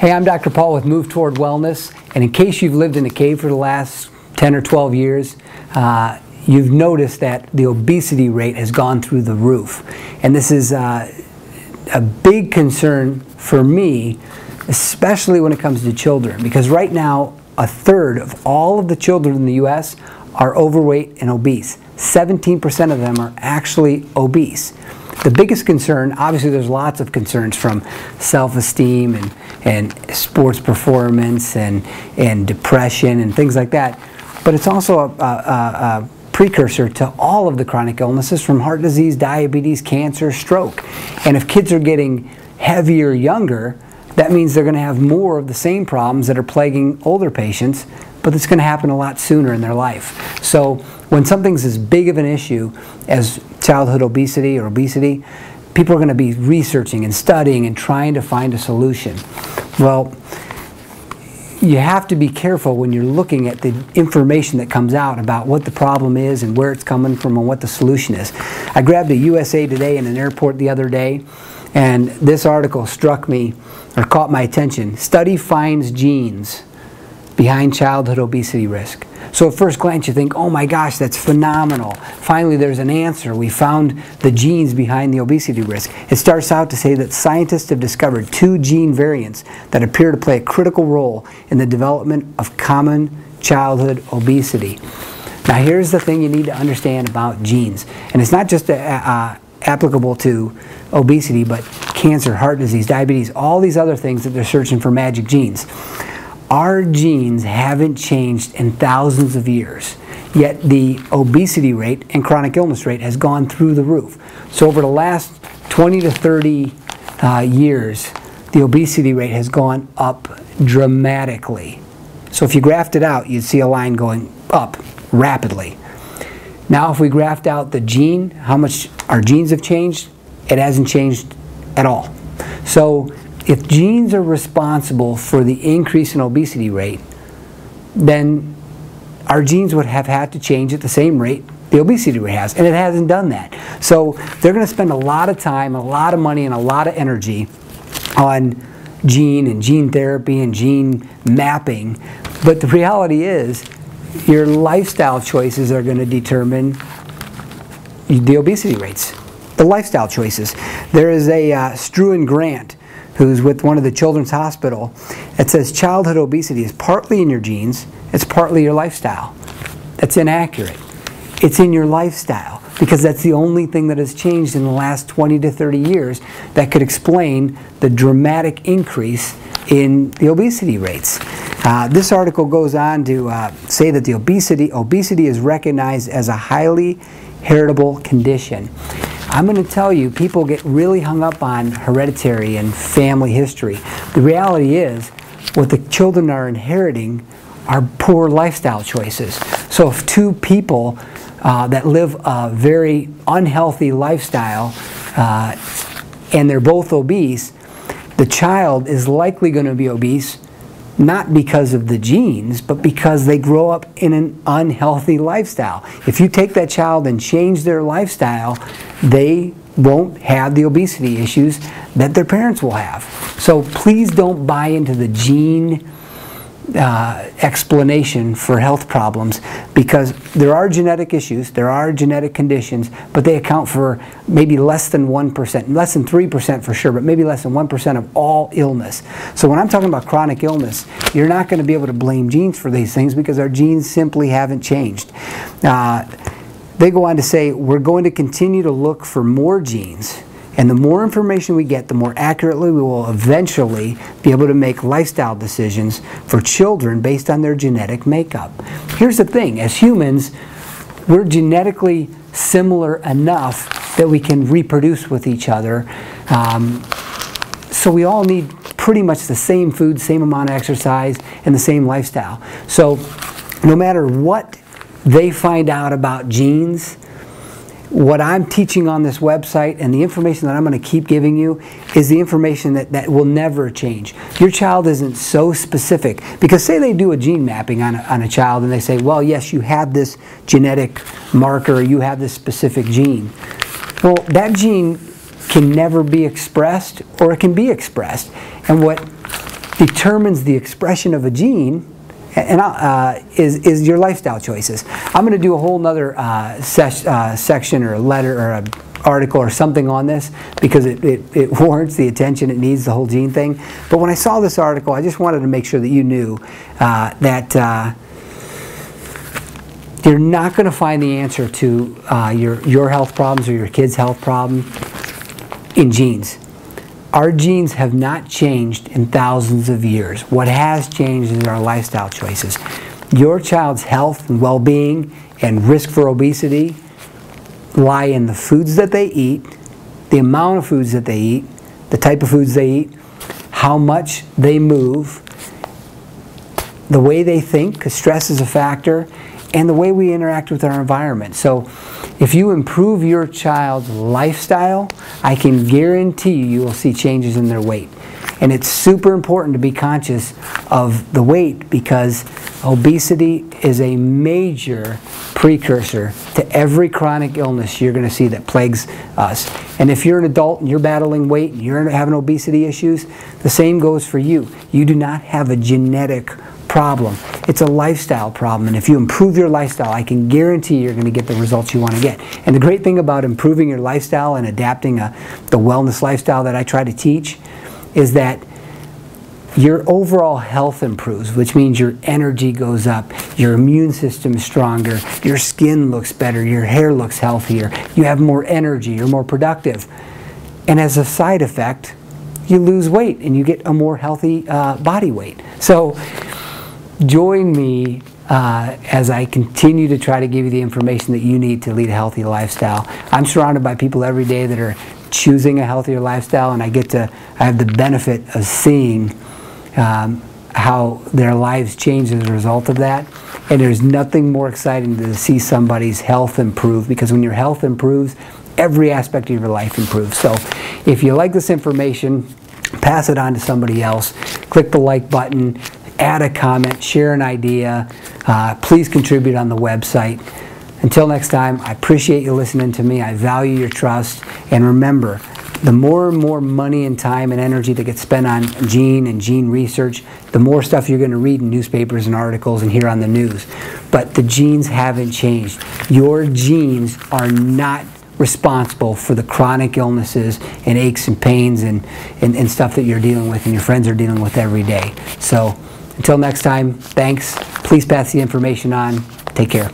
Hey, I'm Dr. Paul with Move Toward Wellness, and in case you've lived in a cave for the last 10 or 12 years, you've noticed that the obesity rate has gone through the roof. And this is a big concern for me, especially when it comes to children, because right now, a third of all of the children in the U.S. are overweight and obese. 17% of them are actually obese. The biggest concern, obviously there's lots of concerns, from self-esteem and sports performance and depression and things like that, but it's also a precursor to all of the chronic illnesses, from heart disease, diabetes, cancer, stroke. And if kids are getting heavier younger, that means they're going to have more of the same problems that are plaguing older patients, but it's going to happen a lot sooner in their life. So when something's as big of an issue as childhood obesity or obesity, people are going to be researching and studying and trying to find a solution. Well, you have to be careful when you're looking at the information that comes out about what the problem is and where it's coming from and what the solution is. I grabbed a USA Today in an airport the other day, and this article struck me, or caught my attention. Study finds genes behind childhood obesity risk. So at first glance you think, oh my gosh, that's phenomenal. Finally there's an answer. We found the genes behind the obesity risk. It starts out to say that scientists have discovered 2 gene variants that appear to play a critical role in the development of common childhood obesity. Now here's the thing you need to understand about genes. And it's not just applicable to obesity, but cancer, heart disease, diabetes, all these other things that they're searching for magic genes. Our genes haven't changed in thousands of years, yet the obesity rate and chronic illness rate has gone through the roof. So over the last 20 to 30 years, the obesity rate has gone up dramatically. So if you graphed it out, you'd see a line going up rapidly. Now if we graphed out the gene, how much our genes have changed, it hasn't changed at all. So if genes are responsible for the increase in obesity rate, then our genes would have had to change at the same rate the obesity rate has, and it hasn't done that. So they're going to spend a lot of time, a lot of money, and a lot of energy on gene and gene therapy and gene mapping, but the reality is your lifestyle choices are going to determine the obesity rates. The lifestyle choices. There is a Struan Grant, who's with one of the Children's Hospital. It says childhood obesity is partly in your genes, it's partly your lifestyle. That's inaccurate. It's in your lifestyle, because that's the only thing that has changed in the last 20 to 30 years that could explain the dramatic increase in the obesity rates. This article goes on to say that the obesity is recognized as a highly heritable condition. I'm going to tell you, people get really hung up on hereditary and family history. The reality is, what the children are inheriting are poor lifestyle choices. So if 2 people that live a very unhealthy lifestyle and they're both obese, the child is likely going to be obese, not because of the genes, but because they grow up in an unhealthy lifestyle. If you take that child and change their lifestyle, they won't have the obesity issues that their parents will have. So please don't buy into the gene explanation for health problems, because there are genetic issues, there are genetic conditions, but they account for maybe less than 1%, less than 3% for sure, but maybe less than 1% of all illness. So when I'm talking about chronic illness, you're not going to be able to blame genes for these things, because our genes simply haven't changed. They go on to say, we're going to continue to look for more genes, and the more information we get, the more accurately we will eventually be able to make lifestyle decisions for children based on their genetic makeup. Here's the thing, as humans, we're genetically similar enough that we can reproduce with each other. So we all need pretty much the same food, same amount of exercise, and the same lifestyle. So no matter what they find out about genes, what I'm teaching on this website and the information that I'm going to keep giving you is the information that will never change. Your child isn't so specific, because say they do a gene mapping on a child and they say, well, yes, you have this genetic marker, you have this specific gene. Well, that gene can never be expressed, or it can be expressed. And what determines the expression of a gene is your lifestyle choices. I'm going to do a whole nother section or a letter or an article or something on this because it warrants the attention it needs, the whole gene thing. But when I saw this article, I just wanted to make sure that you knew that you're not going to find the answer to your health problems or your kid's health problem in genes. Our genes have not changed in thousands of years. What has changed is our lifestyle choices. Your child's health and well-being and risk for obesity lie in the foods that they eat, the amount of foods that they eat, the type of foods they eat, how much they move, the way they think, because stress is a factor, and the way we interact with our environment. So if you improve your child's lifestyle, I can guarantee you will see changes in their weight. And it's super important to be conscious of the weight because obesity is a major precursor to every chronic illness you're going to see that plagues us. And if you're an adult and you're battling weight and you're having obesity issues, the same goes for you. You do not have a genetic problem. It's a lifestyle problem, and if you improve your lifestyle, I can guarantee you're going to get the results you want to get. And the great thing about improving your lifestyle and adapting the wellness lifestyle that I try to teach is that your overall health improves, which means your energy goes up, your immune system is stronger, your skin looks better, your hair looks healthier, you have more energy, you're more productive. And as a side effect, you lose weight and you get a more healthy body weight. So join me as I continue to try to give you the information that you need to lead a healthy lifestyle. I'm surrounded by people every day that are choosing a healthier lifestyle, and I have the benefit of seeing how their lives change as a result of that. And there's nothing more exciting than to see somebody's health improve, because when your health improves, every aspect of your life improves. So if you like this information, pass it on to somebody else. Click the like button, add a comment, share an idea. Please contribute on the website. Until next time, I appreciate you listening to me. I value your trust. And remember, the more and more money and time and energy that gets spent on gene and gene research, the more stuff you're going to read in newspapers and articles and hear on the news. But the genes haven't changed. Your genes are not responsible for the chronic illnesses and aches and pains and stuff that you're dealing with and your friends are dealing with every day. So until next time, thanks. Please pass the information on. Take care.